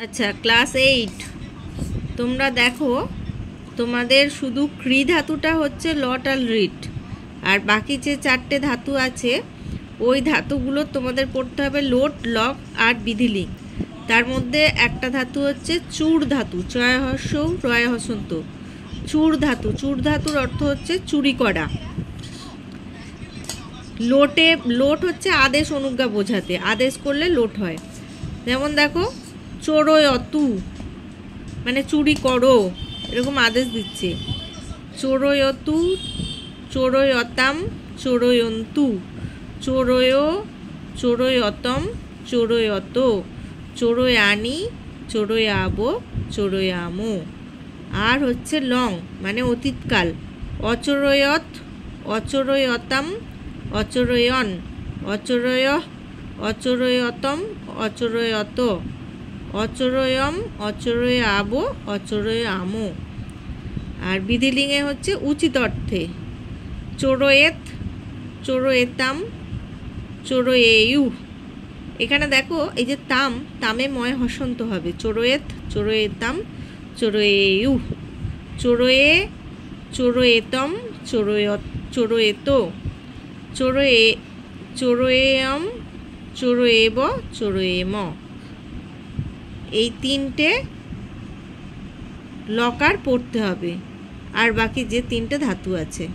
আচ্ছা, ক্লাস 8 তোমরা দেখো, তোমাদের শুধু ক্রি ধাতুটা হচ্ছে লট আর রিট, আর বাকি যে 4টে ধাতু আছে ওই ধাতুগুলো তোমাদের পড়তে হবে লোট, লক আর বিধিলিং। তার মধ্যে একটা ধাতু হচ্ছে চূড় ধাতু, চয় হর্ষ রয় হসন্ত। চূড় ধাতু, চূড় ধাতুর অর্থ হচ্ছে চুরি করা। লোট হচ্ছে আদেশ অনুজ্ঞা বোঝাতে, আদেশ করলে লোট হয়। যেমন দেখো, চোরয়তু মানে চুরি করো, এরকম আদেশ দিচ্ছে। চোরয়তু, চোরয়তাম, চোরয়ন্তু, চোরয়, চোরয়তম, চোরয়ত, চোরয়ানি, চোরয়াব, চোরয়ামো। আর হচ্ছে লং মানে অতীতকাল, অচোরয়ত, অচোরয়তাম, অচোরয়ন, অচোরয়, অচোরয়তম, অচোরয়ত, অচোরয়ম, অচোরয়াব, অচোরয়ামো। আর বিধিলিঙ্গে হচ্ছে উচিত অর্থে, চোরয়েত, চোরয়েতাম, চোরয়েয়ু। এখানে দেখো এই যে তাম, তামে ময় হসন্ত হবে, চোরয়েত, চোরয়েতাম, চোরয়েয়ু, চোরয়ে, চোরয়েতম, চোরয়েত, চোরয়ে, চোরয়েয়ম, চোরয়েব, চোরয়েম। এই 3টে লকার পড়তে হবে, আর বাকি যে 3টে ধাতু আছে।